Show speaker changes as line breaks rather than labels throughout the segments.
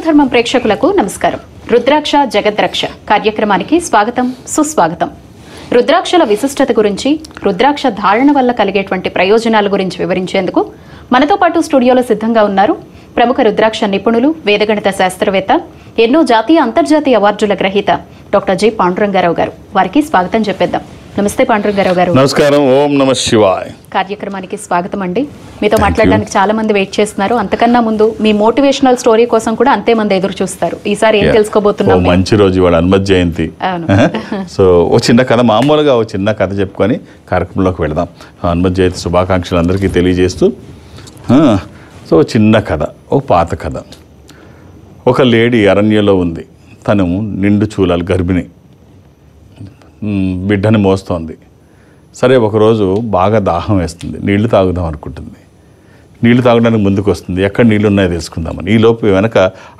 హిందూ ప్రేక్షకులకు నమస్కారం. రుద్రాక్ష జగద్రక్ష కార్యక్రమానికి స్వాగతం, సుస్వాగతం. రుద్రాక్షల విశిష్టత గురించి, రుద్రాక్ష ధారణ వల్ల కలిగేటువంటి ప్రయోజనాల గురించి వివరించేందుకు మనతో పాటు స్టూడియోలో సిద్ధంగా ఉన్నారు ప్రముఖ రుద్రాక్ష నిపుణులు, వేదగణిత శాస్త్రవేత్త, ఎన్నో జాతీయ అంతర్జాతీయ అవార్డుల గ్రహీత డాక్టర్ జి పాండురంగారావు గారు. వారికి స్వాగతం చెప్పేద్దాం. నమస్తే పాండురంగారావు గారు.
నమస్కారం. ఓం నమః శివాయ.
కార్యక్రమానికి స్వాగతం అండి. మీతో మాట్లాడడానికి చాలా మంది వెయిట్ చేస్తున్నారు. అంతకన్నా ముందు మీ మోటివేషనల్ స్టోరీ కోసం కూడా అంతే మంది ఎదురు చూస్తారు. ఈసారి ఏం తెలుసుకోబోతున్నాం?
మంచి రోజు ఇవాళ హనుమత్ జయంతి. సో ఓ చిన్న కథ, మామూలుగా ఓ చిన్న కథ చెప్పుకొని కార్యక్రమంలోకి వెళదాం. హనుమత్ జయంతి శుభాకాంక్షలు అందరికీ తెలియజేస్తూ, సో చిన్న కథ, ఓ పాత కథ. ఒక లేడీ అరణ్యంలో ఉంది. తను నిండు చూలాలు, గర్భిణి, బిడ్డని మోస్తోంది. సరే, ఒకరోజు బాగా దాహం వేస్తుంది, నీళ్లు తాగుదాం అనుకుంటుంది. నీళ్లు తాగడానికి ముందుకు వస్తుంది, ఎక్కడ నీళ్ళు ఉన్నాయో తెలుసుకుందామని. ఈ లోపు వెనక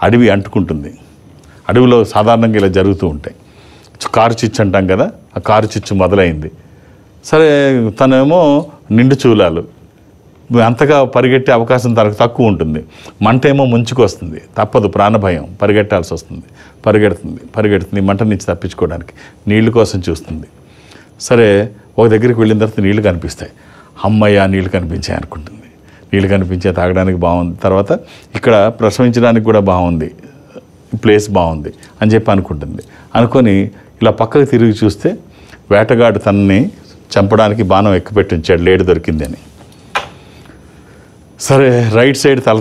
అడవి అంటుకుంటుంది. అడవిలో సాధారణంగా ఇలా జరుగుతూ ఉంటాయి. కారు చిచ్చు అంటాం కదా, ఆ కారు చిచ్చు మొదలైంది. సరే, తనేమో నిండు చూలాలు, అంతగా పరిగెట్టే అవకాశం తనకు తక్కువ ఉంటుంది. మంట ఏమో ముంచుకు వస్తుంది, తప్పదు, ప్రాణభయం, పరిగెట్టాల్సి వస్తుంది. పరిగెడుతుంది మంట నుంచి తప్పించుకోవడానికి. నీళ్ళ కోసం చూస్తుంది. సరే, ఒక దగ్గరికి వెళ్ళిన తర్వాత నీళ్లు కనిపిస్తాయి. అమ్మయ్య, నీళ్ళు కనిపించాయి అనుకుంటుంది. నీళ్ళు కనిపించే, తాగడానికి బాగుంది, తర్వాత ఇక్కడ ప్రసవించడానికి కూడా బాగుంది, ప్లేస్ బాగుంది అని చెప్పి అనుకుంటుంది. అనుకొని ఇలా పక్కకు తిరిగి చూస్తే వేటగాడు తనని చంపడానికి బాణం ఎక్కుపెట్టి ఉంచాడు, లేడి దొరికిందని. సరే, రైట్ సైడ్ తల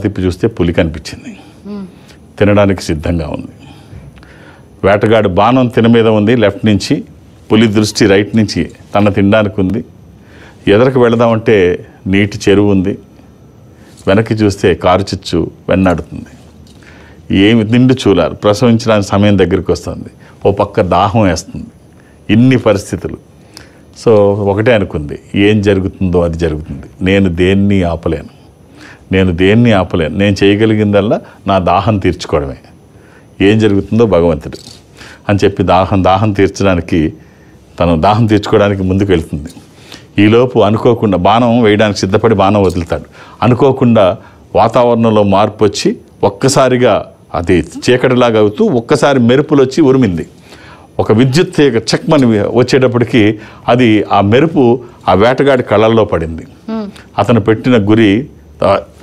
తిప్పి చూస్తే పులి కనిపించింది. తినడానికి సిద్ధంగా ఉంది. వేటగాడు బాణం తిన మీద ఉంది లెఫ్ట్ నుంచి, పులి దృష్టి రైట్ నుంచి తన తినడానికి ఉంది. ఎదరకు వెళదామంటే నీటి చెరువు ఉంది. వెనక్కి చూస్తే కారు చిచ్చు వెన్నాడుతుంది. ఏమి నిండు చూలారు, ప్రసవించడానికి సమయం దగ్గరికి వస్తుంది. ఓ పక్క దాహం వేస్తుంది. ఇన్ని పరిస్థితులు. సో ఒకటే అనుకుంది, ఏం జరుగుతుందో అది జరుగుతుంది. నేను దేన్ని ఆపలేను. నేను చేయగలిగిందల్లా నా దాహం తీర్చుకోవడమే. ఏం జరుగుతుందో భగవంతుడు అని చెప్పి దాహం తీర్చుకోవడానికి ముందుకు వెళ్తుంది. ఈలోపు అనుకోకుండా బాణం వేయడానికి సిద్ధపడి బాణం వదులుతాడు. అనుకోకుండా వాతావరణంలో మార్పు వచ్చి ఒక్కసారిగా అది చీకటిలాగా అవుతూ ఒక్కసారి మెరుపులు వచ్చి ఉరిమింది. ఒక విద్యుత్ తీగ చక్మని వచ్చేటప్పటికి అది, ఆ మెరుపు ఆ వేటగాడి కళ్ళల్లో పడింది. అతను పెట్టిన గురి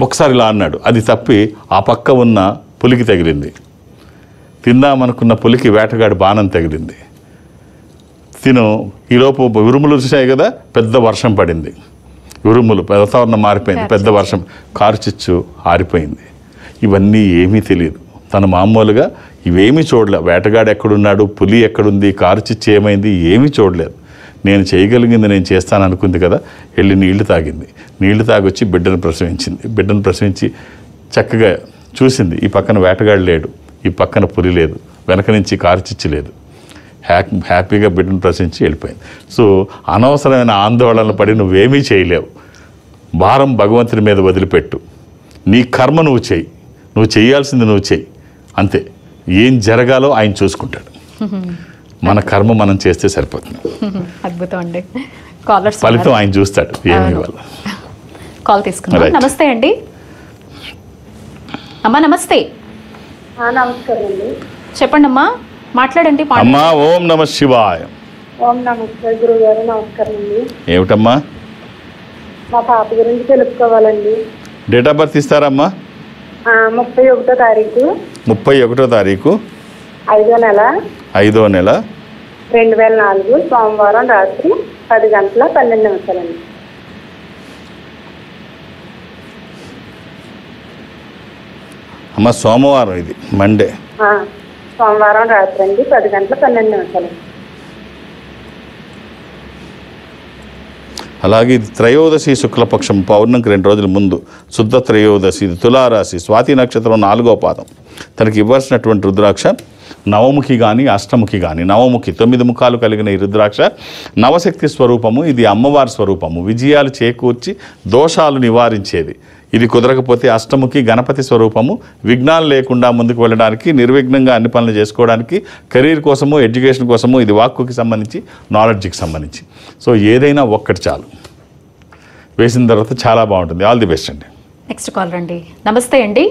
ఒకసారి ఇలా అన్నాడు, అది తప్పి ఆ పక్క ఉన్న పులికి తగిలింది. తిందామనుకున్న పులికి వేటగాడి బాణం తగిలింది. ఈలోపు ఉరుములు వచ్చాయి కదా, పెద్ద వర్షం పడింది. ఉరుములు, వాతావరణం మారిపోయింది, పెద్ద వర్షం, కారు చిచ్చు ఆరిపోయింది. ఇవన్నీ ఏమీ తెలియదు. తను మామూలుగా ఇవేమీ చూడలేదు. వేటగాడు ఎక్కడున్నాడు, పులి ఎక్కడుంది, కారు చిచ్చు ఏమైంది, ఏమీ చూడలేదు. నేను చేయగలిగింది నేను చేస్తాను అనుకుంది కదా, వెళ్ళి నీళ్లు తాగింది. నీళ్లు తాగొచ్చి బిడ్డను ప్రసవించి చక్కగా చూసింది. ఈ పక్కన వేటగాడు లేడు, ఈ పక్కన పులి లేదు, వెనక నుంచి కారు చిచ్చు లేదు. హ్యాపీగా బిడ్డను ప్రసవించి వెళ్ళిపోయింది. సో అనవసరమైన ఆందోళనలు పడి నువ్వేమీ చేయలేవు. భారం భగవంతుని మీద వదిలిపెట్టు. నీ కర్మ నువ్వు చెయ్యి, నువ్వు చేయాల్సింది నువ్వు చెయ్యి, అంతే. ఏం జరగాలో ఆయన చూసుకుంటాడు. మన కర్మ మనం చేస్తే సరిపోతుంది.
అద్భుతం అండి.
ఫలితం ఆయన చూస్తాడు. ఏమి ఇవ్వాలి.
కాల్ తీసుకున్నాం. నమస్తే అండి. అమ్మా నమస్తే.
నమస్కారం అండి.
చెప్పండి అమ్మా, మాట్లాడండి.
అమ్మా, ఓం నమః శివాయ.
ఓం నమస్తే గురువు గారు. నమస్కారం అండి.
ఏమిటమ్మా?
మా పాప గురించి తెలుసుకోవాలండి.
డేట్ ఆఫ్ బర్త్ ఇస్తారమ్మా?
31వ తారీఖు
31వ తారీఖు
5వ నెల 2004 సోమవారం రాత్రి 10:12
అమ్మ, సోమవారం, ఇది మండే.
సోమవారం రాత్రి అండి 10:12.
అలాగే ఇది త్రయోదశి శుక్లపక్షం, పౌర్ణమికి 2 రోజుల ముందు శుద్ధ త్రయోదశి. ఇది తులారాశి, స్వాతి నక్షత్రం 4వ పాదం. తనకి ఇవ్వాల్సినటువంటి రుద్రాక్ష నవముఖి కానీ అష్టముఖి కానీ, నవముఖి 9 ముఖాలు కలిగిన ఈ రుద్రాక్ష నవశక్తి స్వరూపము. ఇది అమ్మవారి స్వరూపము, విజయాలు చేకూర్చి దోషాలు నివారించేది. ఇది కుదరకపోతే అష్టముఖి గణపతి స్వరూపము, విఘ్నాలు లేకుండా ముందుకు వెళ్ళడానికి, నిర్విఘ్నంగా అన్ని పనులు చేసుకోవడానికి, కెరీర్ కోసము, ఎడ్యుకేషన్ కోసము. ఇది వాక్కుకి సంబంధించి, నాలెడ్జ్కి సంబంధించి. సో ఏదైనా ఒక్కటి చాలు. వేసిన తర్వాత చాలా బాగుంటుంది. ఆల్ ది బెస్ట్ అండి.
నెక్స్ట్ కాల్ రండి. నమస్తే అండి.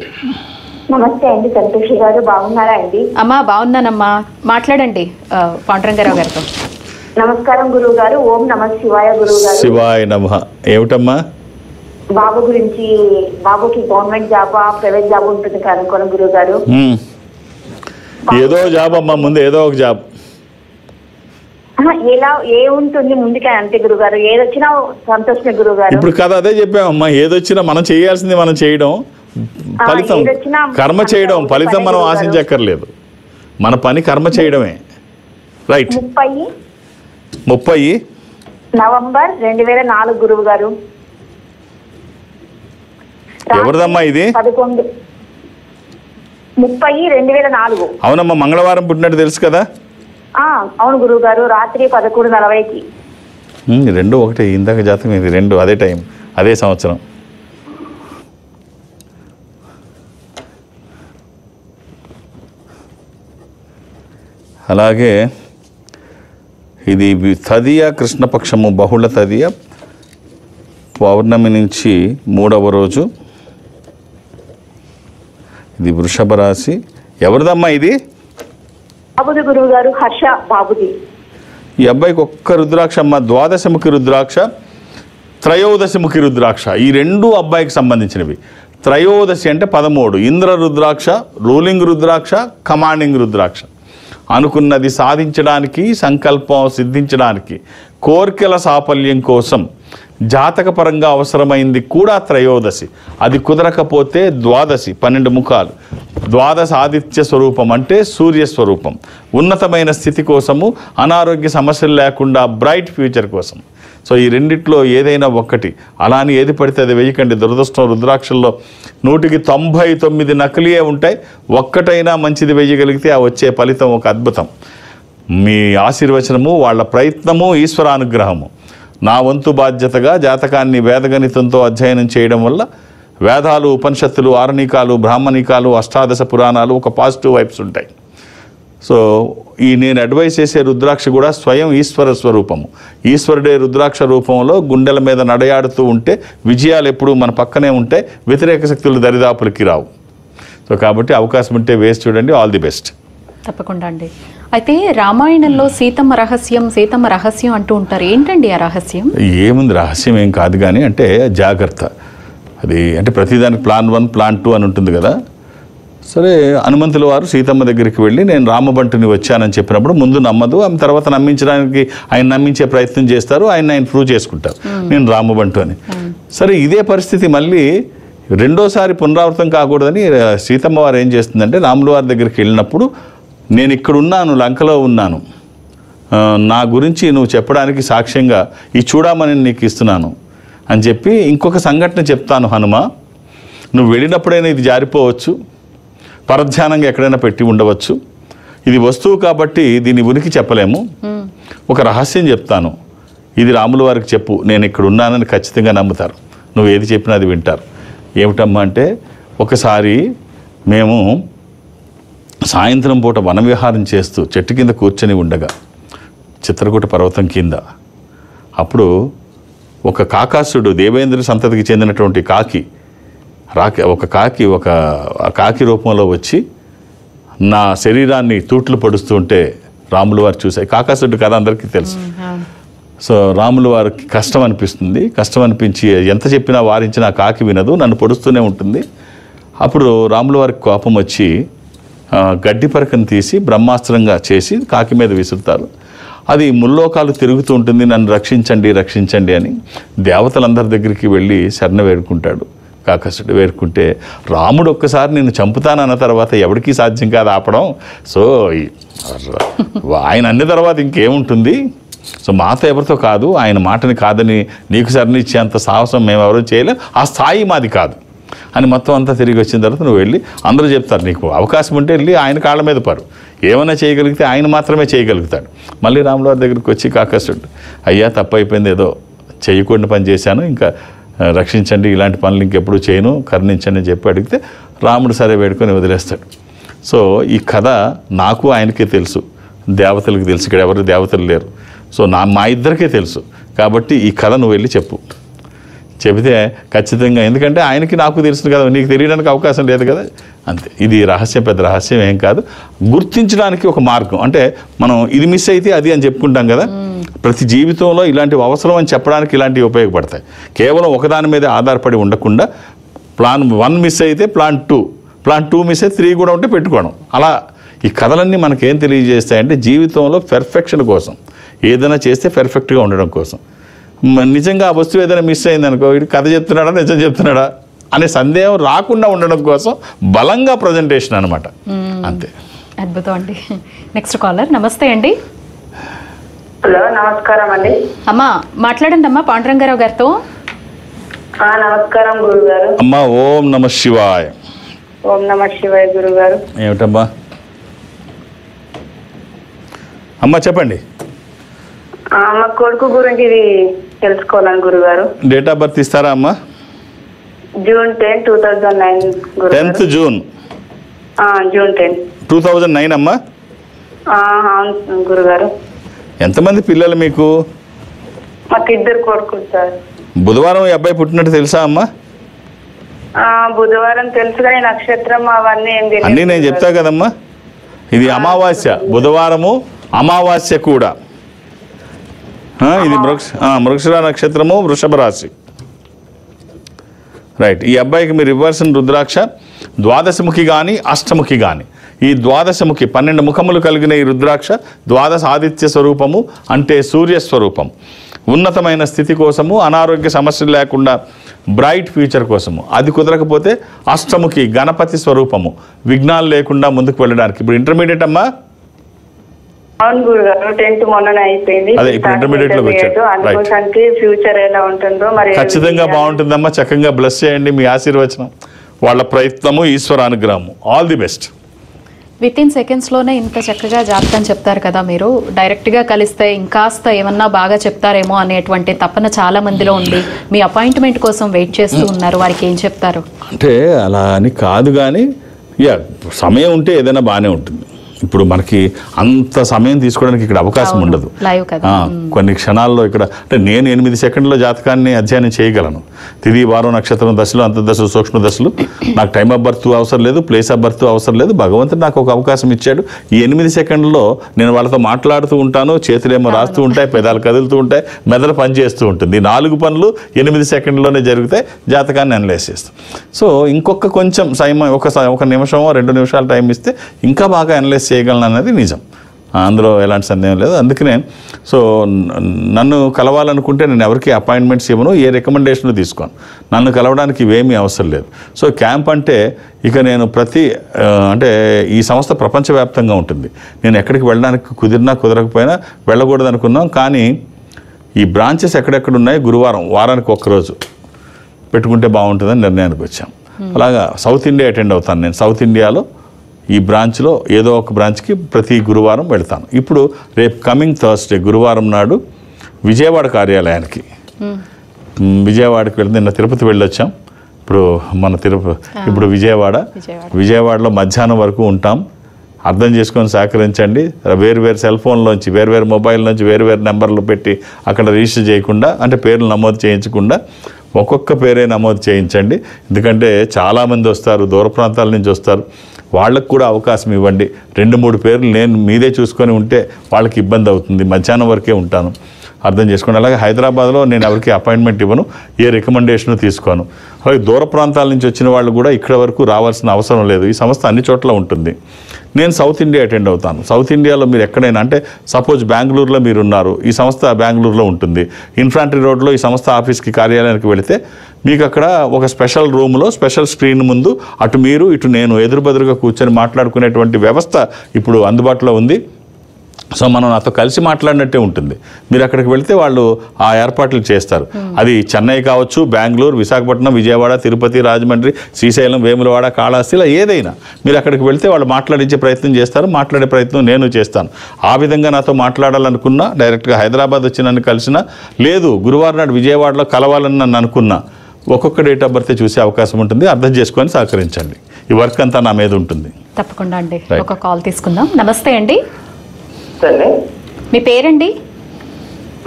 నమస్తే అండి, సంతోషి గారు బాగున్నారా అండి?
అమ్మా బాగున్నానమ్మా, మాట్లాడండి పాండురంగారావు గారితో.
నమస్కారం గురువు గారు. ఓం నమ శివాయ గురువు గారు.
శివాయ నమః. ఏమిటమ్మా?
బాబు గురించి, బాబుకి గవర్నమెంట్ జాబ్ ప్రైవేట్ జాబ్ ఉంటుంది కనుక్కోండి గురువు గారు.
ఏదో జాబ్ అమ్మా, ముందు ఏదో ఒక జాబ్.
ఎలా ఏ ఉంటుంది ముందుకే అంతే గురువు గారు, ఏదొచ్చినా సంతోషమే గురువు గారు.
ఇప్పుడు కదా అదే చెప్పామమ్మా, ఏదొచ్చినా మనం చేయాల్సింది మనం చేయడం, ఫలితం కర్మ చేయడం, ఫలితం మనం ఆశించక్కర్లేదు. మన పని కర్మ చేయడమే. రైట్. 30
నవంబర్ 2004 గురువు గారు.
ఎవరిదమ్మా ఇది?
11 30 2004.
అవునమ్మా, మంగళవారం పుట్టినట్టు తెలుసు కదా.
అవును గురువు గారు, రాత్రి 11:40కి.
2 ఒకటే, ఇందాక జాతకం ఇది 2 అదే టైం, అదే సంవత్సరం. అలాగే ఇది తదియ కృష్ణపక్షము, బహుళ తదియ, పౌర్ణమి నుంచి 3వ రోజు. ఇది వృషభ రాశి. ఎవరిదమ్మా ఇది?
బాబుది గురువు గారు, హర్ష బాబుది.
ఈ అబ్బాయికి ఒక్క రుద్రాక్ష అమ్మ, ద్వాదశముఖి రుద్రాక్ష, త్రయోదశముఖి రుద్రాక్ష. ఈ 2 అబ్బాయికి సంబంధించినవి. త్రయోదశి అంటే 13, ఇంద్ర రుద్రాక్ష, రూలింగ్ రుద్రాక్ష, కమాండింగ్ రుద్రాక్ష. అనుకున్నది సాధించడానికి, సంకల్పం సిద్ధించడానికి, కోరికల సాఫల్యం కోసం జాతకపరంగా అవసరమైంది కూడా త్రయోదశి. అది కుదరకపోతే ద్వాదశి, 12 ముఖాలు. ద్వాదశ ఆదిత్య స్వరూపం అంటే సూర్యస్వరూపం. ఉన్నతమైన స్థితి కోసము, అనారోగ్య సమస్యలు లేకుండా బ్రైట్ ఫ్యూచర్ కోసం. సో ఈ రెండిట్లో ఏదైనా ఒక్కటి. అలా అని ఏది పడితే అది వేయకండి. దురదృష్టం, రుద్రాక్షల్లో 100కి 99 నకిలీయే ఉంటాయి. ఒక్కటైనా మంచిది వేయగలిగితే ఆ వచ్చే ఫలితం ఒక అద్భుతం. మీ ఆశీర్వచనము, వాళ్ళ ప్రయత్నము, ఈశ్వరానుగ్రహము. నా వంతు బాధ్యతగా జాతకాన్ని వేదగణితంతో అధ్యయనం చేయడం వల్ల వేదాలు, ఉపనిషత్తులు, ఆరణికాలు, బ్రాహ్మణికాలు, అష్టాదశ పురాణాలు ఒక పాజిటివ్ వైబ్స్ ఉంటాయి. సో ఈ నేను అడ్వైస్ చేసే రుద్రాక్ష కూడా స్వయం ఈశ్వర స్వరూపము. ఈశ్వరుడే రుద్రాక్ష రూపంలో గుండెల మీద నడయాడుతూ ఉంటే విజయాలు ఎప్పుడూ మన పక్కనే ఉంటే, వ్యతిరేక శక్తులు దరిదాపులకి రావు. సో కాబట్టి అవకాశం ఉంటే వేసి చూడండి. All the best.
తప్పకుండా అండి. అయితే రామాయణంలో సీతమ్మ రహస్యం అంటూ ఉంటారు. ఏంటండి ఆ రహస్యం?
ఏముంది, రహస్యం ఏం కాదు కానీ అంటే జాగ్రత్త. అది అంటే ప్రతిదానికి ప్లాన్ 1 ప్లాన్ 2 అని ఉంటుంది కదా. సరే, హనుమంతుల వారు సీతమ్మ దగ్గరికి వెళ్ళి నేను రామబంటుని వచ్చానని చెప్పినప్పుడు ముందు నమ్మదు, ఆమె తర్వాత నమ్మించడానికి ఆయన నమ్మించే ప్రయత్నం చేస్తారు, ఆయన ప్రూవ్ చేసుకుంటారు నేను రామబంటు అని. సరే, ఇదే పరిస్థితి మళ్ళీ రెండోసారి పునరావృతం కాకూడదని సీతమ్మ వారు ఏం చేస్తుందంటే, రాముల వారి దగ్గరికి వెళ్ళినప్పుడు నేను ఇక్కడ ఉన్నాను, లంకలో ఉన్నాను, నా గురించి నువ్వు చెప్పడానికి సాక్ష్యంగా ఈ చూడమని నీకు ఇస్తున్నాను అని చెప్పి ఇంకొక సంఘటన చెప్తాను హనుమ, నువ్వు వెళ్ళినప్పుడైనా ఇది జారిపోవచ్చు, పరధ్యానంగా ఎక్కడైనా పెట్టి ఉండవచ్చు, ఇది వస్తువు కాబట్టి దీని ఉనికి చెప్పలేము, ఒక రహస్యం చెప్తాను, ఇది రాముల వారికి చెప్పు, నేను ఇక్కడ ఉన్నానని ఖచ్చితంగా నమ్ముతారు, నువ్వు ఏది చెప్పినా అది వింటారు. ఏమిటమ్మా అంటే, ఒకసారి మేము సాయంత్రం పూట వనవిహారం చేస్తూ చెట్టు కింద కూర్చొని ఉండగా, చిత్రకూట పర్వతం కింద, అప్పుడు ఒక కాకాసుడు, దేవేంద్ర సంతతికి చెందినటువంటి ఒక కాకి రూపంలో వచ్చి నా శరీరాన్ని తూట్లు పడుస్తూ ఉంటే రాముల వారు చూశారు. కాకాసుడు కథ అందరికీ తెలుసు. సో రాముల వారికి కష్టం అనిపించి ఎంత చెప్పినా వారించినా కాకి వినదు, నన్ను పొడుస్తూనే ఉంటుంది. అప్పుడు రాముల వారికి కోపం వచ్చి గడ్డి పరకను తీసి బ్రహ్మాస్త్రంగా చేసి కాకి మీద విసురుతారు. అది ముల్లోకాలు తిరుగుతూ ఉంటుంది, నన్ను రక్షించండి అని దేవతలందరి దగ్గరికి వెళ్ళి శరణ వేడుకుంటాడు. కాకసుడు వేడుకుంటే రాముడు ఒక్కసారి నేను చంపుతానన్న తర్వాత ఎవరికీ సాధ్యం కాదు ఆపడం. సో ఆయన అన్న తర్వాత ఇంకేముంటుంది, సో మాతో ఎవరితో కాదు, ఆయన మాటని కాదని నీకు శరణిచ్చేంత సాహసం మేము ఎవరూ చేయలేం, ఆ స్థాయి మాది కాదు అని మొత్తం అంతా తిరిగి వచ్చిన తర్వాత నువ్వు వెళ్ళి, అందరూ చెప్తారు నీకు అవకాశం ఉంటే వెళ్ళి ఆయన కాళ్ళ మీద పరు, ఏమైనా చేయగలిగితే ఆయన మాత్రమే చేయగలుగుతాడు. మళ్ళీ రాముల వారి దగ్గరికి వచ్చి కాకసుడు, అయ్యా తప్పు అయిపోయింది, ఏదో చేయకుండా పని చేశాను, ఇంకా రక్షించండి, ఇలాంటి పనులు ఇంకెప్పుడు చేయను, కరుణించండి అని చెప్పి అడిగితే రాముడు సరే వేడుకొని వదిలేస్తాడు. సో ఈ కథ నాకు ఆయనకే తెలుసు, దేవతలకు తెలుసు, ఇక్కడ ఎవరు దేవతలు లేరు, సో మా ఇద్దరికే తెలుసు. కాబట్టి ఈ కథ నువ్వు వెళ్ళి చెప్పు, చెబితే ఖచ్చితంగా, ఎందుకంటే ఆయనకి నాకు తెలుసు కదా, నీకు తెలియడానికి అవకాశం లేదు కదా, అంతే. ఇది రహస్యం, పెద్ద రహస్యం ఏం కాదు. గుర్తించడానికి ఒక మార్గం, అంటే మనం ఇది మిస్ అయితే అది అని చెప్పుకుంటాం కదా, ప్రతి జీవితంలో ఇలాంటివి అవసరం అని చెప్పడానికి ఇలాంటివి ఉపయోగపడతాయి. కేవలం ఒకదాని మీద ఆధారపడి ఉండకుండా ప్లాన్ 1 మిస్ అయితే ప్లాన్ 2 మిస్ అయితే 3 కూడా ఉంటే పెట్టుకోవడం. అలా ఈ కథలన్నీ మనకేం తెలియజేస్తాయంటే జీవితంలో పెర్ఫెక్షన్ కోసం, ఏదైనా చేస్తే పెర్ఫెక్ట్గా ఉండడం కోసం. నిజంగా ఆ వస్తువు ఏదైనా మిస్ అయిందనుకో, ఇది కథ చెప్తున్నాడా నిజం చెప్తున్నాడా అనే సందేహం రాకుండా ఉండడం కోసం బలంగా ప్రజెంటేషన్ అనమాట, అంతే.
అద్భుతం అండి. Next caller. నమస్తే అండి.
హలో, నమస్కారం అండి.
అమ్మా మాట్లాడండి అమ్మా, పాండురంగారావు గారితో.
నమస్కారం గురుగారు.
అమ్మా ఓం నమ శివాయ.
ఓం నమ శివాయ గురుగారు.
ఏమిటమ్మా అమ్మా చెప్పండి.
మా కొడుకు గురించి ఇది తెలుసుకోవాలని గురుగారు.
డేట్ ఆఫ్ బర్త్ ఇస్తారా అమ్మా?
June 10, 2009 గురుగారు.
10th June
June 10,
2009 అమ్మా.
అవును గురుగారు.
ఎంతమంది పిల్లలు మీకు?
మాకు 2 కొడుకులు సార్.
బుధవారం ఈ అబ్బాయి పుట్టినట్టు తెలుసా అమ్మా?
బుధవారం తెలుసు కానీ నక్షత్రం అవన్నీ ఏం తెలియదు.
అన్నీ నేను చెప్తా కదమ్మా. ఇది అమావాస్య, బుధవారము అమావాస్య కూడా. ఇది మృగశిర నక్షత్రము, వృషభ రాశి. రైట్. ఈ అబ్బాయికి మీరు ఇవ్వాల్సిన రుద్రాక్ష ద్వాదశముఖి కానీ అష్టముఖి కానీ. ఈ ద్వాదశముఖి 12 ముఖములు కలిగిన ఈ రుద్రాక్ష ద్వాదశ ఆదిత్య స్వరూపము, అంటే సూర్యస్వరూపం. ఉన్నతమైన స్థితి కోసము, అనారోగ్య సమస్యలు లేకుండా బ్రైట్ ఫ్యూచర్ కోసము. అది కుదరకపోతే అష్టముఖి గణపతి స్వరూపము, విఘ్నాలు లేకుండా ముందుకు వెళ్ళడానికి. ఇప్పుడు ఇంటర్మీడియట్ అమ్మా?
అవును గురుగారు, 10th మొన్ననే అయిపోయింది.
అదే ఇప్పుడు ఇంటర్మీడియట్ లోకి వచ్చారు.
అందుకోసానికి ఫ్యూచర్ ఎలా ఉంటుందో మరి.
ఖచ్చితంగా బాగుంటుందమ్మా. చక్కగా బ్లెస్ చేయండి, మీ ఆశీర్వచనం, వాళ్ళ ప్రయత్నము, ఈశ్వర అనుగ్రహము. All the best.
విత్ సెకండ్స్లోనే ఇంత చక్కగా జాతకం చెప్తారు కదా మీరు. డైరెక్ట్గా కలిస్తే ఇంకాస్త ఏమన్నా బాగా చెప్తారేమో అనేటువంటి తపన చాలా మందిలో ఉంది. మీ అపాయింట్మెంట్ కోసం వెయిట్ చేస్తూ ఉన్నారు. వారికి ఏం చెప్తారు?
అంటే అలా అని కాదు కానీ, సమయం ఉంటే ఏదైనా బాగానే ఉంటుంది. ఇప్పుడు మనకి అంత సమయం తీసుకోవడానికి ఇక్కడ అవకాశం ఉండదు. కొన్ని క్షణాల్లో ఇక్కడ అంటే నేను 8 సెకండ్ల జాతకాన్ని అధ్యయనం చేయగలను. తిది వారం నక్షత్రం దశలు, అంతర్దశలు, సూక్ష్మ దశలు. నాకు టైమ్ ఆఫ్ బర్త్ అవసరం లేదు, ప్లేస్ ఆఫ్ బర్త్ అవసరం లేదు. భగవంతుడు నాకు ఒక అవకాశం ఇచ్చాడు. ఈ 8 సెకండ్లలో నేను వాళ్ళతో మాట్లాడుతూ ఉంటాను, చేతులేమో రాస్తూ ఉంటాయి, పెదాలు కదులుతూ ఉంటాయి, మెదడు పని చేస్తూ ఉంటుంది. 4 పనులు 8 సెకండ్లోనే జరుగుతాయి. జాతకాన్ని అనలైజ్ చేస్తాం. సో ఇంకొక కొంచెం సమయం, ఒక నిమిషమో 2 నిమిషాలు టైం ఇస్తే ఇంకా బాగా అనలైజ్ చేయగలను అనేది నిజం. అందులో ఎలాంటి సందేహం లేదు. అందుకనే సో నన్ను కలవాలనుకుంటే నేను ఎవరికి అపాయింట్మెంట్స్ ఇవ్వను, ఏ రికమెండేషన్ తీసుకోను. నన్ను కలవడానికి ఇవేమీ అవసరం లేదు. సో క్యాంప్ అంటే ఇక నేను అంటే ఈ సంస్థ ప్రపంచవ్యాప్తంగా ఉంటుంది. నేను ఎక్కడికి వెళ్ళడానికి కుదిరినా కుదరకపోయినా వెళ్ళకూడదు అనుకున్నాం. కానీ ఈ బ్రాంచెస్ ఎక్కడెక్కడ ఉన్నాయి, గురువారం వారానికి ఒక్కరోజు పెట్టుకుంటే బాగుంటుందని నిర్ణయానికి వచ్చాం. అలాగా సౌత్ ఇండియా అటెండ్ అవుతాను నేను. సౌత్ ఇండియాలో ఈ బ్రాంచ్లో ఏదో ఒక బ్రాంచ్కి ప్రతి గురువారం వెళ్తాను. ఇప్పుడు రేపు కమింగ్ థర్స్డే గురువారం నాడు విజయవాడ కార్యాలయానికి, విజయవాడకి వెళ్తే నిన్న తిరుపతి వెళ్ళొచ్చాం. ఇప్పుడు విజయవాడలో మధ్యాహ్నం వరకు ఉంటాం. అర్థం చేసుకొని సహకరించండి. వేరు సెల్ ఫోన్లోంచి, వేరు మొబైల్ నుంచి వేరు నెంబర్లు పెట్టి అక్కడ రిజిస్టర్ చేయకుండా, అంటే పేర్లు నమోదు చేయించకుండా ఒక్కొక్క పేరే నమోదు చేయించండి. ఎందుకంటే చాలామంది వస్తారు, దూర ప్రాంతాల నుంచి వస్తారు. వాళ్ళకు కూడా అవకాశం ఇవ్వండి. 2-3 పేర్లు నేను మీదే చూసుకొని ఉంటే వాళ్ళకి ఇబ్బంది అవుతుంది. మధ్యాహ్నం వరకే ఉంటాను, అర్థం చేసుకోండి. అలాగే హైదరాబాద్లో నేను ఎవరికి అపాయింట్మెంట్ ఇవ్వను, ఏ రికమెండేషన్ తీసుకోను. అలాగే దూర ప్రాంతాల నుంచి వచ్చిన వాళ్ళు కూడా ఇక్కడ వరకు రావాల్సిన అవసరం లేదు. ఈ సంస్థ అన్ని చోట్ల ఉంటుంది. నేను సౌత్ ఇండియా అటెండ్ అవుతాను. సౌత్ ఇండియాలో మీరు ఎక్కడైనా, అంటే సపోజ్ బెంగళూరులో మీరు ఉన్నారు, ఈ సంస్థ బెంగళూరులో ఉంటుంది. ఇన్ఫాంట్రీ రోడ్లో ఈ సంస్థ ఆఫీస్కి, కార్యాలయానికి వెళితే మీకు అక్కడ ఒక స్పెషల్ రూమ్లో స్పెషల్ స్క్రీన్ ముందు అటు మీరు ఇటు నేను ఎదురుబెదురుగా కూర్చొని మాట్లాడుకునేటువంటి వ్యవస్థ ఇప్పుడు అందుబాటులో ఉంది. సో మనం నాతో కలిసి మాట్లాడినట్టే ఉంటుంది. మీరు అక్కడికి వెళితే వాళ్ళు ఆ ఏర్పాట్లు చేస్తారు. అది చెన్నై కావచ్చు, బెంగళూరు, విశాఖపట్నం, విజయవాడ, తిరుపతి, రాజమండ్రి, శ్రీశైలం, వేములవాడ, కాళహస్తి, ఇలా ఏదైనా మీరు అక్కడికి వెళితే వాళ్ళు మాట్లాడించే ప్రయత్నం చేస్తారు. మాట్లాడే ప్రయత్నం నేను చేస్తాను. ఆ విధంగా నాతో మాట్లాడాలనుకున్నా, డైరెక్ట్గా హైదరాబాద్ వచ్చి నన్ను కలిసినా, లేదు గురువారం నాడు విజయవాడలో కలవాలని నన్ను అనుకున్నా, ఒక్కొక్క డేట్ ఆఫ్ బర్త్ చూసే అవకాశం ఉంటుంది. అర్థం చేసుకొని సహకరించండి. ఈ వర్క్ అంతా నా మీద ఉంటుంది.
తప్పకుండా అండి. ఒక కాల్ తీసుకుందాం. నమస్తే అండి,
అండి.
మీ పేరండి?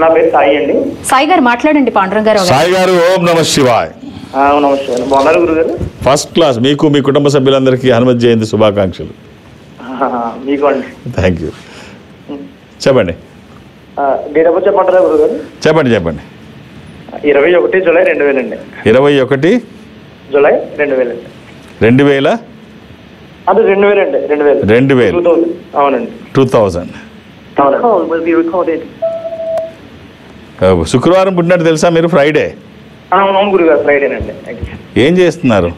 నా పేరు సాయి అండి.
సాయి గారు మాట్లాడండి. పాండురంగారావు గారు.
సాయి గారు, ఓం నమ శివాయ్.
నమస్తే. బాగున్నారు గురుగారు?
First class. మీకు మీ కుటుంబ సభ్యులందరికీ హనుమత్ జయంతి శుభాకాంక్షలు.
మీకు అండి.
Thank you. చెప్పండి.
డేట్ ఆఫ్ బర్త్ చెప్పమంటారా గురుగారు?
చెప్పండి చెప్పండి.
21 జూలై 2000 అండి.
21
జూలై 2000 అండి.
2000?
అది 2000 అండి. 2000.
2000.
అవునండి.
2000.
రికార్డెడ్.
శుక్రవారం పుట్టినట్టు తెలుసా మీరు? ఫ్రైడే.
అవును గురుగారు, ఫ్రైడేనండి.
ఏం చేస్తున్నారు?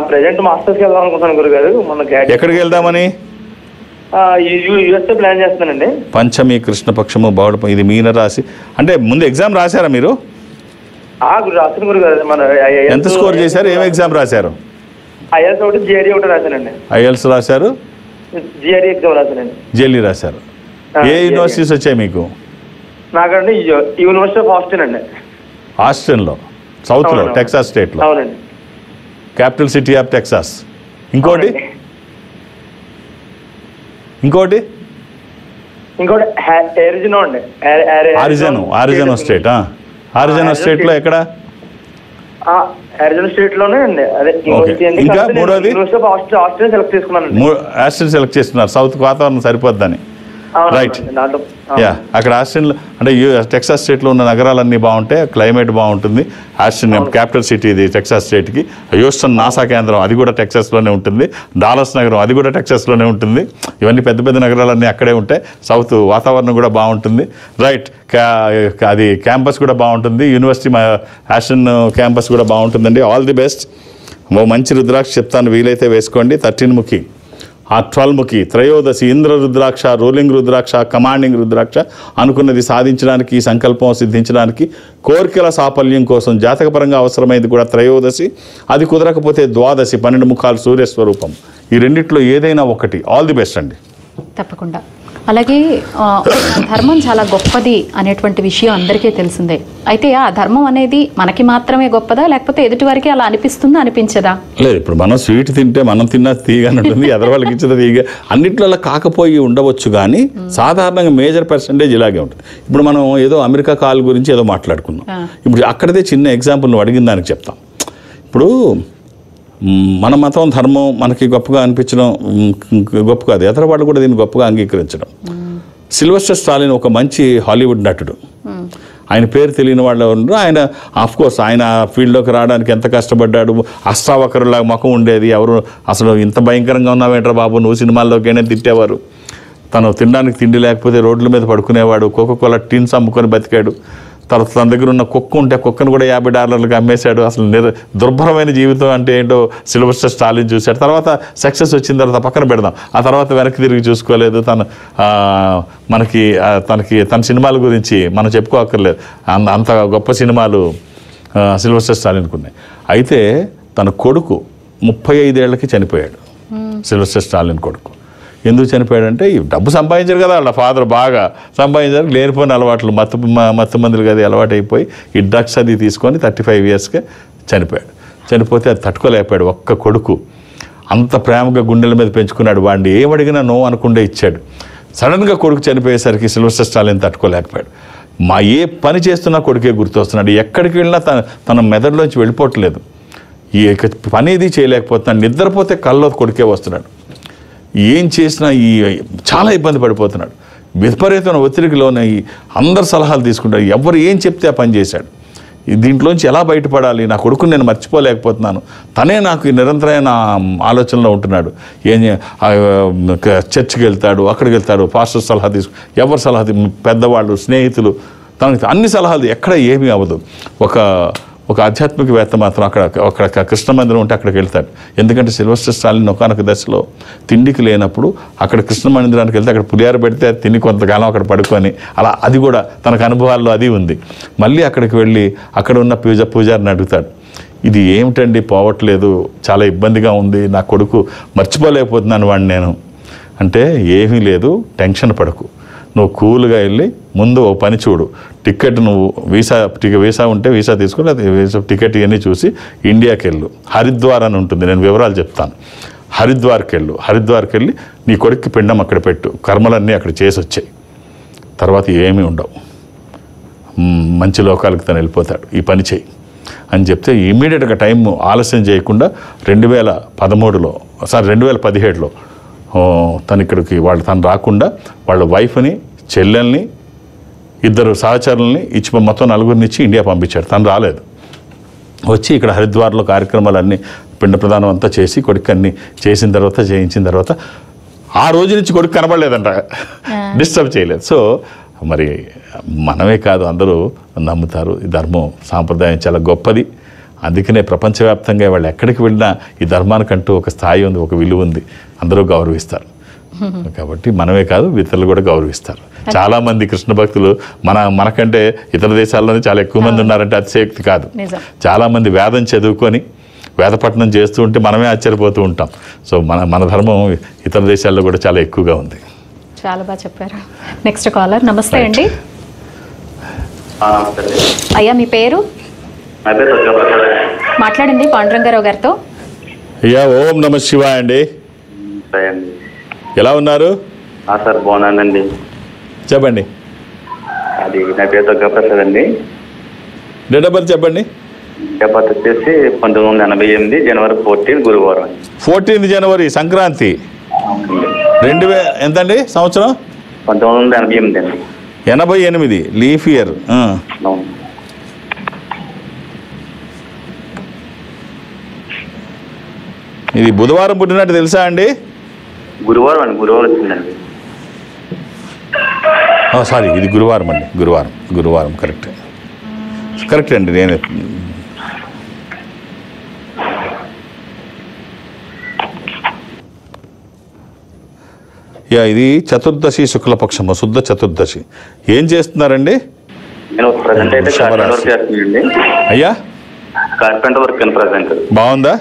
ప్రెసెంట్ మాస్టర్స్కి వెళ్దాం అనుకుంటున్నాను గురుగారు. మొన్న
ఎక్కడికి వెళ్దామని?
యూఎస్ఏ ప్లాన్ చేస్తున్నానండి.
పంచమి, కృష్ణపక్షము, బౌడ, ఇది మీన రాశి. అంటే ముందు ఎగ్జామ్ రాశారా మీరు?
రాసిన గురుగారు. మన
ఎంత స్కోర్ చేశారు? ఏం ఎగ్జామ్ రాశారు?
ఐఎల్స్ ఒకటి, జిఆర్ఈ ఒకటి రాశానండి.
ఐఎల్స్ రాశారు,
జిఆర్ఈ ఎగ్జామ్ రాశానండి.
జెల్లీ రాశారు. ఏ యూనివర్సిటీస్ వచ్చాయి మీకు?
నాకండి యూనివర్సిటీ ఆఫ్ ఆస్టిన్ అండి.
ఆస్టిన్లో, సౌత్లో, టెక్సాస్ స్టేట్లో.
అవునండి.
Capital city of Texas. ఇంకోటి ఇంకోటి
ఎరిజినో అండి.
ఆరిజనో స్టేట్. ఆరిజనో స్టేట్లో ఎక్కడ?
అరిజోనా స్టేట్ లోనే అండి. అదే
ఇంకా మూడోది
ఆస్ట్రేలియా సెలెక్ట్ చేసుకున్నాను.
ఆస్ట్రేలియా సెలెక్ట్ చేస్తున్నారు, సౌత్ వాతావరణం సరిపోద్దని. రైట్. యా, అక్కడ ఆస్టిన్ అంటే టెక్సాస్ స్టేట్లో ఉన్న నగరాలన్నీ బాగుంటాయి, క్లైమేట్ బాగుంటుంది. ఆస్టిన్ క్యాపిటల్ సిటీ ఇది టెక్సాస్ స్టేట్కి. హ్యూస్టన్ నాసా కేంద్రం అది కూడా టెక్సాస్లోనే ఉంటుంది. డాలస్ నగరం అది కూడా టెక్సాస్లోనే ఉంటుంది. ఇవన్నీ పెద్ద పెద్ద నగరాలన్నీ అక్కడే ఉంటాయి. సౌత్ వాతావరణం కూడా బాగుంటుంది. రైట్. అది క్యాంపస్ కూడా బాగుంటుంది. యూనివర్సిటీ ఆస్టిన్ క్యాంపస్ కూడా బాగుంటుందండి. All the best. మంచి రుద్రాక్ష చెప్తాను, వీలైతే వేసుకోండి. 13 ముఖి, ఆ 12 ముఖి, త్రయోదశి, ఇంద్ర రుద్రాక్ష, రోలింగ్ రుద్రాక్ష, కమాండింగ్ రుద్రాక్ష. అనుకున్నది సాధించడానికి, సంకల్పం సిద్ధించడానికి, కోరికల సాఫల్యం కోసం జాతకపరంగా అవసరమైంది కూడా త్రయోదశి. అది కుదరకపోతే ద్వాదశి, 12 ముఖాలు సూర్యస్వరూపం. ఈ రెండిట్లో ఏదైనా ఒకటి. ఆల్ ది బెస్ట్ అండి.
తప్పకుండా. అలాగే ధర్మం చాలా గొప్పది అనేటువంటి విషయం అందరికీ తెలిసిందే. అయితే ఆ ధర్మం అనేది మనకి మాత్రమే గొప్పదా, లేకపోతే ఎదుటి వారికి అలా అనిపిస్తుందా, అనిపించదా?
లేదు, ఇప్పుడు మనం స్వీట్ తింటే మనం తిన్నా తీయగానే ఉంటుంది, ఎదరవాళ్ళకి ఇచ్చేది తీయగా. అన్నిట్లలో కాకపోయి ఉండవచ్చు, కానీ సాధారణంగా మేజర్ పర్సంటేజ్ ఇలాగే ఉంటుంది. ఇప్పుడు మనం ఏదో అమెరికా కాల్ గురించి ఏదో మాట్లాడుకున్నాం. ఇప్పుడు అక్కడదే చిన్న ఎగ్జాంపుల్ నువ్వు అడిగిన దానికి చెప్తాం. ఇప్పుడు మన మతం, ధర్మం మనకి గొప్పగా అనిపించడం గొప్ప కాదు, ఎదర వాళ్ళు కూడా దీన్ని గొప్పగా అంగీకరించడం. సిల్వెస్టర్ స్టాలిన్ ఒక మంచి హాలీవుడ్ నటుడు. ఆయన పేరు తెలియని వాళ్ళు ఉన్నారు. ఆయన ఆఫ్కోర్స్ ఆయన ఫీల్డ్లోకి రావడానికి ఎంత కష్టపడ్డాడు. అష్టావకరులాగా ముఖం ఉండేది. ఎవరు అసలు ఇంత భయంకరంగా ఉన్నావేంట్రా బాబు, నువ్వు సినిమాల్లోకైనా తిట్టేవారు. తను తినడానికి తిండి లేకపోతే రోడ్ల మీద పడుకునేవాడు. కోకోకోలా టీన్స్ అమ్ముకొని బతికాడు. తర్వాత తన దగ్గర ఉన్న కుక్క ఉంటే కుక్కను కూడా $50 అమ్మేశాడు. అసలు దుర్భరమైన జీవితం అంటే ఏంటో సిల్వెస్టర్ స్టాలిన్ చూశాడు. తర్వాత సక్సెస్ వచ్చిన తర్వాత పక్కన పెడదాం. ఆ తర్వాత వెనక్కి తిరిగి చూసుకోలేదు. తన సినిమాల గురించి మనం చెప్పుకోక్కర్లేదు, అంత గొప్ప సినిమాలు సిల్వెస్టర్ స్టాలిన్కి ఉన్నాయి. అయితే తన కొడుకు 35 ఏళ్లకి చనిపోయాడు. సిల్వెస్టర్ స్టాలిన్ కొడుకు ఎందుకు చనిపోయాడంటే, ఈ డబ్బు సంపాదించారు కదా, వాళ్ళ ఫాదర్ బాగా సంపాదించారు. లేనిపోయిన అలవాట్లు, మత్తు మందులు కదా అలవాటు అయిపోయి ఈ డ్రగ్స్ అది తీసుకొని 35 ఇయర్స్కే చనిపోయాడు. చనిపోతే అది తట్టుకోలేకపోయాడు. ఒక్క కొడుకు అంత ప్రేమగా గుండెల మీద పెంచుకున్నాడు. వాడిని ఏమడిగినా నో అనుకుంటే ఇచ్చాడు. సడన్గా కొడుకు చనిపోయేసరికి సిల్వెస్టర్ స్టాలిన్ తట్టుకోలేకపోయాడు. ఏ పని చేస్తున్నా కొడుకే గుర్తొస్తున్నాడు. ఎక్కడికి వెళ్ళినా తన మెదడులోంచి వెళ్ళిపోవట్లేదు. ఈ పని ఇది చేయలేకపోతున్నాడు. నిద్రపోతే కల్లో కొడుకే వస్తున్నాడు. ఏం చేసినా చాలా ఇబ్బంది పడిపోతున్నాడు. విపరీతమైన ఒత్తిడికి లోనయ్యి అందరు సలహాలు తీసుకుంటారు. ఎవరు ఏం చెప్తే ఆ పని చేశాడు. దీంట్లోంచి ఎలా బయటపడాలి, నా కొడుకుని నేను మర్చిపోలేకపోతున్నాను, తనే నాకు నిరంతరమైన ఆలోచనలో ఉంటున్నాడు. చర్చికి వెళ్తాడు, అక్కడికి వెళ్తాడు, పాస్టర్ సలహా ఎవరు సలహా, పెద్దవాళ్ళు, స్నేహితులు, తనకి అన్ని సలహాలు, ఎక్కడ ఏమీ అవ్వదు. ఒక ఆధ్యాత్మికవేత్త మాత్రం అక్కడ కృష్ణ మందిరం ఉంటే అక్కడికి వెళ్తాడు. ఎందుకంటే సిల్వెస్టర్ స్టాలిన్ ఒకనొక దశలో తిండికి లేనప్పుడు అక్కడ కృష్ణ మందిరానికి వెళ్తే అక్కడ పులిహార పెడితే తిని కొంతకాలం అక్కడ పడుకొని అలా, అది కూడా తనకు అనుభవాల్లో అది ఉంది. మళ్ళీ అక్కడికి వెళ్ళి అక్కడ ఉన్న పూజారిని అడుగుతాడు, ఇది ఏమిటండి పోవట్లేదు, చాలా ఇబ్బందిగా ఉంది, నా కొడుకు మర్చిపోలేకపోతున్నాను వాడిని నేను అంటే, ఏమీ లేదు, టెన్షన్ పడకు, నువ్వు కూల్గా వెళ్ళి ముందు ఓ పని చూడు, టికెట్ నువ్వు వీసా ఉంటే వీసా తీసుకుని, వీసా టికెట్ ఇవన్నీ చూసి ఇండియాకి వెళ్ళు, హరిద్వార్ అని ఉంటుంది, నేను వివరాలు చెప్తాను, హరిద్వార్కి వెళ్ళి నీ కొడుక్కి పిండం అక్కడ పెట్టు, కర్మలన్నీ అక్కడ చేసి వచ్చాయి, తర్వాత ఏమీ ఉండవు, మంచి లోకాలకు తను వెళ్ళిపోతాడు, ఈ పని చేయి అని చెప్తే ఇమ్మీడియట్గా టైం ఆలస్యం చేయకుండా 2017లో తను ఇక్కడికి తను రాకుండా వాళ్ళ వైఫ్ని, చెల్లెల్ని, 2 సహచరుల్ని ఇచ్చి మొత్తం 4 ఇచ్చి ఇండియా పంపించాడు. తను రాలేదు. వచ్చి ఇక్కడ హరిద్వార్లో కార్యక్రమాలన్నీ పిండ ప్రదానం అంతా చేసి కొడుకు అన్ని చేసిన తర్వాత చేయించిన తర్వాత ఆ రోజు నుంచి కొడుకు కనబడలేదంట, డిస్టర్బ్ చేయలేదు. సో మరి మనమే కాదు అందరూ నమ్ముతారు. ఈ ధర్మం సాంప్రదాయం చాలా గొప్పది. అందుకనే ప్రపంచవ్యాప్తంగా వాళ్ళు ఎక్కడికి వెళ్ళినా ఈ ధర్మానికంటూ ఒక స్థాయి ఉంది, ఒక విలువ ఉంది, అందరూ గౌరవిస్తారు. కాబట్టి మనమే కాదు ఇతరులు కూడా గౌరవిస్తారు. చాలామంది కృష్ణ భక్తులు మనకంటే ఇతర దేశాల్లోనే చాలా ఎక్కువ మంది ఉన్నారంటే అతిశయోక్తి కాదు. చాలామంది వేదం చదువుకొని వేదపట్నం చేస్తూ ఉంటే మనమే ఆశ్చర్యపోతూ ఉంటాం. సో మన ధర్మం ఇతర దేశాల్లో కూడా చాలా ఎక్కువగా ఉంది.
చాలా బాగా చెప్పారు. Next caller. నమస్తే అండి. అయ్యా మీ పేరు మాట్లాడండి పాండురంగారావు గారితో.
అయ్యా ఓం నమ శివాయ అండి. ఎలా ఉన్నారు?
సార్ బాగున్నానండి.
చెప్పండి.
అది నా పేరు దుర్గాప్రసాద్ అండి.
డేట్ ఆఫ్ బర్త్ చెప్పండి.
డేట్ ఆఫ్ బర్త్ వచ్చేసి 1988 జనవరి 14 గురువారం.
14 జనవరి సంక్రాంతి. 2000 ఎంతండి సంవత్సరం?
1988 అండి.
88 లీఫ్ ఇయర్.
అవును.
ఇది బుధవారం పుట్టినట్టు తెలుసా అండి?
గురువారం వచ్చిందండి.
సారీ, ఇది గురువారం అండి. గురువారం కరెక్ట్ అండి. నేను ఇది చతుర్దశి శుక్లపక్షము, శుద్ధ చతుర్దశి. ఏం చేస్తున్నారండి?
నేను ప్రజెంట్ అయితే కార్పెంటర్ వర్క్ చేస్తున్నానండి.
అయ్యా
కార్పెంటర్ వర్క్ అని ప్రజెంట్.
బాగుందా?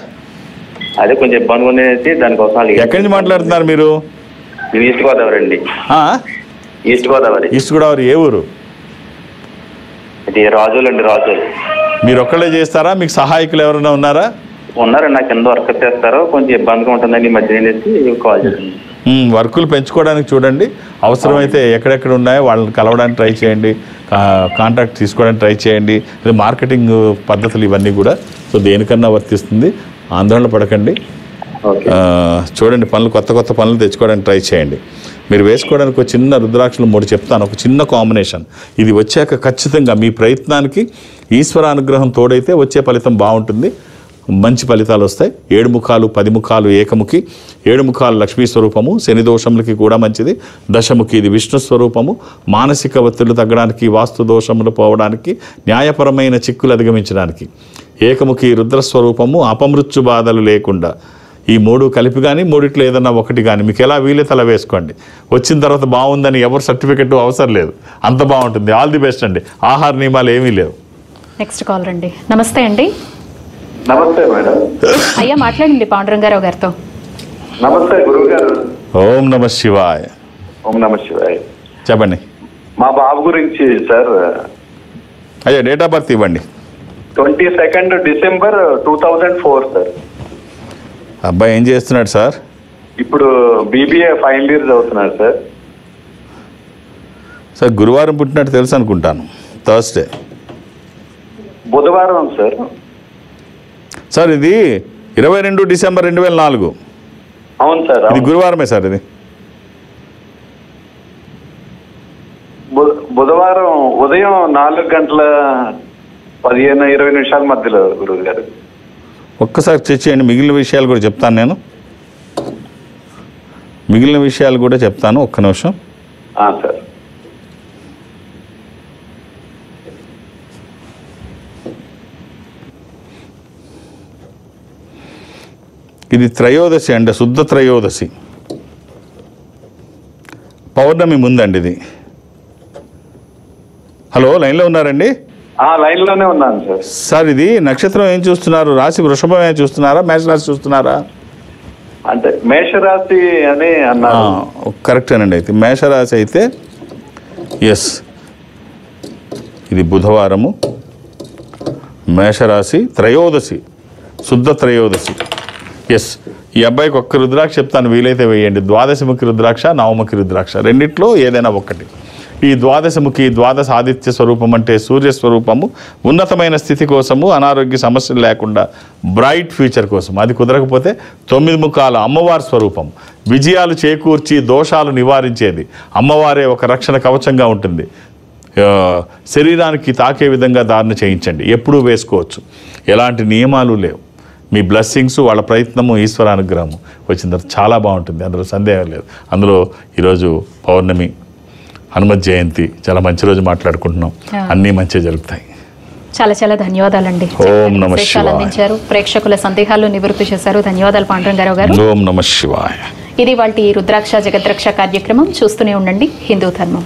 అదే కొంచెం ఇబ్బంది ఉండేది, దానికోసం.
ఎక్కడి నుంచి మాట్లాడుతున్నారు మీరు?
ఈస్ట్ గోదావరి అండి. ఈస్ట్ గోదావరి. ఏ ఊరు? ఇది రాజోలు అండి. రాజోలు.
మీరు ఒక్కళ్ళే చేస్తారా? మీకు సహాయకులు ఎవరైనా ఉన్నారా?
ఉన్నారండి. నాకు కింద వర్క్ చేస్తారు, కొంచెం ఇబ్బందిగా ఉంటుందండి ఈ మధ్య అనేసి కాల్ చేయండి.
వర్కులు పెంచుకోవడానికి చూడండి. అవసరమైతే ఎక్కడెక్కడ ఉన్నాయో వాళ్ళని కలవడానికి ట్రై చేయండి, కాంటాక్ట్ తీసుకోవడానికి ట్రై చేయండి. అదే మార్కెటింగ్ పద్ధతులు ఇవన్నీ కూడా సో దేనికన్నా వర్తిస్తుంది. ఆందోళన పడకండి. చూడండి, కొత్త పనులు తెచ్చుకోవడానికి ట్రై చేయండి. మీరు వేసుకోవడానికి ఒక చిన్న రుద్రాక్షలు 3 చెప్తాను, ఒక చిన్న కాంబినేషన్. ఇది వచ్చాక ఖచ్చితంగా మీ ప్రయత్నానికి ఈశ్వర అనుగ్రహం తోడైతే వచ్చే ఫలితం బాగుంటుంది, మంచి ఫలితాలు వస్తాయి. 7 ముఖాలు 10 ముఖాలు ఏకముఖి, 7 ముఖాలు లక్ష్మీ స్వరూపము, శని దోషములకి కూడా మంచిది. దశముఖి ఇది విష్ణు స్వరూపము, మానసిక ఒత్తిళ్లు తగ్గడానికి, వాస్తు దోషములు పోవడానికి, న్యాయపరమైన చిక్కులు అధిగమించడానికి. ఏకముఖి రుద్రస్వరూపము, అపమృత్యు బాధలు లేకుండా. ఈ 3 కలిపి కానీ 3 ఏదన్నా ఒకటి కానీ మీకు ఎలా వీలైతే అలా వేసుకోండి. వచ్చిన తర్వాత బాగుందని ఎవరు సర్టిఫికెట్ అవసరం లేదు, అంత బాగుంటుంది. ఆల్ ది బెస్ట్ అండి. ఆహార నియమాలు ఏమీ లేవు.
నెక్స్ట్ కాలర్ అండి. నమస్తే అండి.
నమస్తే మేడం.
అయ్యా మాట్లాడండి పాండురంగారావు గారితో.
నమస్తే గురువు గారు.
ఓం నమ శివాయ.
ఓం నమ శివాయ.
చెప్పండి.
మా బాబు గురించి సార్.
అయ్యా డేట్ ఆఫ్ బర్త్ ఇవ్వండి.
22 డిసెంబర్ 2004 సార్.
అబ్బాయి ఏం చేస్తున్నాడు సార్?
ఇప్పుడు BBA ఫైనల్ ఇయర్ చదువుతున్నాడు సార్.
సార్ గురువారం పుట్టినట్టు తెలుసు అనుకుంటాను. థర్స్డే.
బుధవారం సార్.
సార్ ఇది 22 డిసెంబర్ 2004.
అవును సార్.
ఇది గురువారమే సార్. ఇది
బుధవారం ఉదయం 4:15-20 మధ్యలో గురువు గారు.
ఒక్కసారి చెక్ చేయండి. మిగిలిన విషయాలు కూడా చెప్తాను నేను. ఒక్క నిమిషం.
సార్.
ఇది త్రయోదశి అంటే శుద్ధ త్రయోదశి, పౌర్ణమి ముందండి ఇది. హలో, లైన్లో ఉన్నారండి?
లైన్లోనే ఉన్నాను సార్.
సార్ ఇది నక్షత్రం ఏం చూస్తున్నారు? రాశి వృషభం ఏం చూస్తున్నారా, మేషరాశి చూస్తున్నారా?
అంటే మేషరాశి అని అన్నారు.
కరెక్టేనండి. అయితే మేషరాశి అయితే ఎస్, ఇది బుధవారము, మేషరాశి, త్రయోదశి, శుద్ధ త్రయోదశి. ఎస్, ఈ అబ్బాయికి ఒక్క రుద్రాక్ష చెప్తాను, వీలైతే వేయండి. ద్వాదశముఖి రుద్రాక్ష, నవముఖి రుద్రాక్ష, రెండిట్లో ఏదైనా ఒక్కటి. ఈ ద్వాదశముఖి ద్వాదశ ఆదిత్య స్వరూపం అంటే సూర్య స్వరూపము ఉన్నతమైన స్థితి కోసము, అనారోగ్య సమస్యలు లేకుండా బ్రైట్ ఫ్యూచర్ కోసం. అది కుదరకపోతే 9 ముఖాల అమ్మవారి స్వరూపం, విజయాలు చేకూర్చి దోషాలు నివారించేది. అమ్మవారే ఒక రక్షణ కవచంగా ఉంటుంది. శరీరానికి తాకే విధంగా ధారణ చేయించండి, ఎప్పుడూ వేసుకోవచ్చు, ఎలాంటి నియమాలు లేవు. మీ బ్లెస్సింగ్స్, వాళ్ళ ప్రయత్నము, ఈశ్వరానుగ్రహము వచ్చిన తర్వాత చాలా బాగుంటుంది, అందులో సందేహం లేదు. అందులో ఈరోజు పౌర్ణమి, హనుమత్ జయంతి, చాలా మంచి రోజు మాట్లాడుకుంటున్నాం, అన్నీ మంచిగా జరుగుతాయి.
చాలా చాలా ధన్యవాదాలండి.
ఓం నమః
విశేషాలు
శివాయ.
అందించారు, ప్రేక్షకుల సందేహాలు నివృత్తి చేశారు. ధన్యవాదాలు పాండురంగారావు గారు.
ఓం నమః శివాయ.
ఇది వాటి రుద్రాక్ష జగద్రక్ష కార్యక్రమం. చూస్తూనే ఉండండి హిందూ ధర్మం.